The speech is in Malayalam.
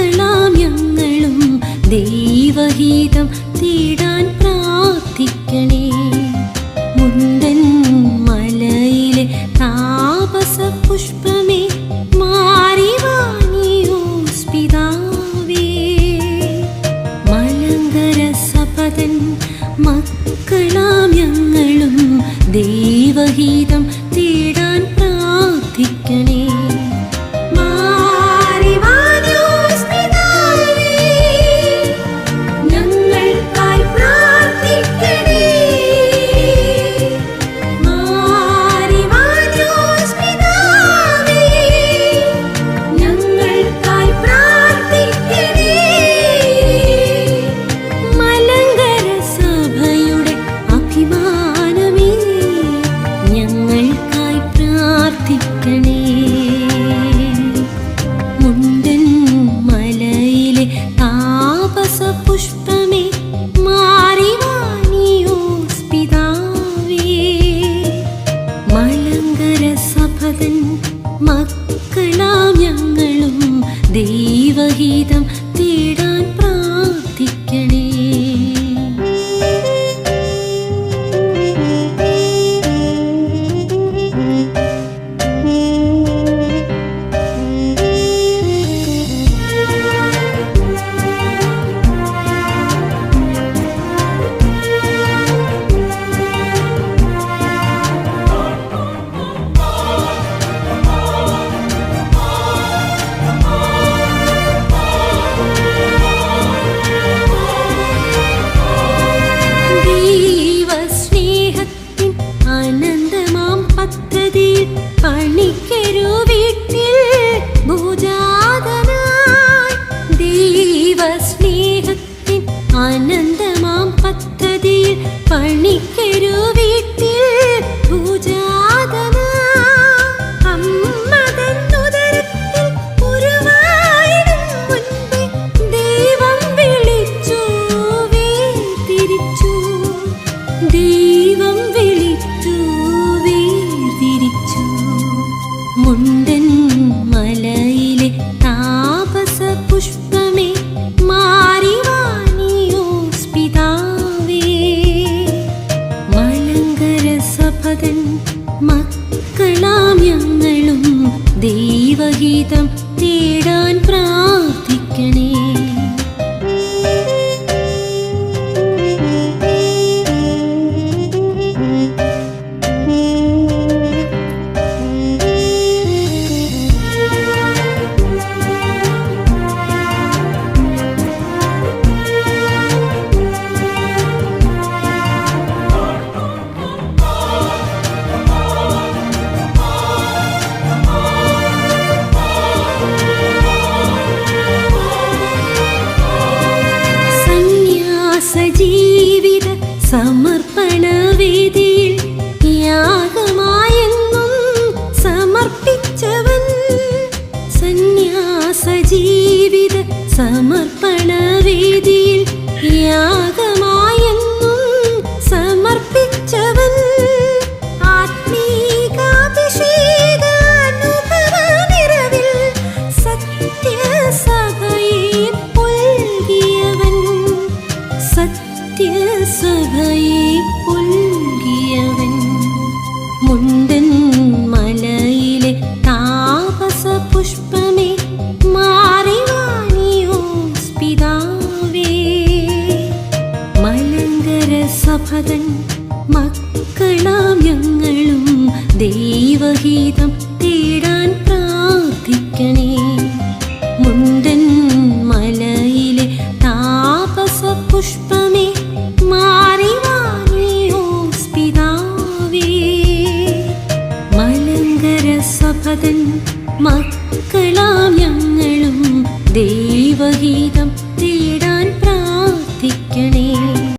മക്കളാം ഞങ്ങളും ദൈവഹിതം തേടാൻ പ്രാർത്ഥിക്കണേ. മുണ്ടൻ മലയിലെ താപസ പുഷ്പമേ മാറിവാനിയോസ് പിതാവേ, മലങ്കര സപതൻ മക്കളാം ഞങ്ങളും ദൈവഹിതം തേടാൻ പ്രാർത്ഥിക്കണേ. മുണ്ടൻ മലയിലെ താപസ പുഷ്പമേ മാറിവാനിയോസ് പിതാവേ, മലങ്കര സപതൻ മക്കളാം ഞങ്ങളും ദൈവഹിതം തേടാൻ പ്രാർത്ഥിക്കണേ. പണിക്കരു വീട്ടിൽ ഭൂജാതനായി ദൈവസ്നേഹത്തിൻ ആനന്ദമാം പദ്ധതിയിൽ പണിക്കരു വീട്ടിൽ ഭൂജാതനായി അമ്മതൻ ഉദരത്തിൽ ഉരുവായിടും മുൻപേ ദൈവം വിളിച്ചു വേർതിരിച്ചു, ദൈവം വിളിച്ചു വേർതിരിച്ചു. മുണ്ടൻ മലയിലെ താപസ പുഷ്പമേ മാറിവാനിയോസ് പിതാവേ, മലങ്കര സപതൻ മക്കളാം ഞങ്ങളും ദൈവഹിതം തേടാൻ പ്രാർത്ഥിക്കണേ. ജീവിത സമർപ്പണ വേദിയിൽ യാഗമായെന്നും സമർപ്പിച്ചവൻ, സന്യാസ ജീവിത സമർപ്പണ വേദിയിൽ യാഗമായെന്നും സമർപ്പിച്ചവൻ, ആത്മീകാഭിഷേകാനുഭവ നിറവിൽ സത്യസഭയെ പുൽകിയവൻ, സത്യസഭയെ പുൽകിയവൻ. മുണ്ടൻ മലയിലെ താപസ പുഷ്പമേ മാറിവാനിയോസ് പിതാവേ, മലങ്കര സപതൻ മക്കളാം ഞങ്ങളും ദൈവഹിതം തേടാൻ പ്രാർത്ഥിക്കണേ. മുണ്ടൻ മലയിലെ താപസ പുഷ്പമേ മാറിവാനിയോസ് പിതാവേ, മലങ്കര സപതൻ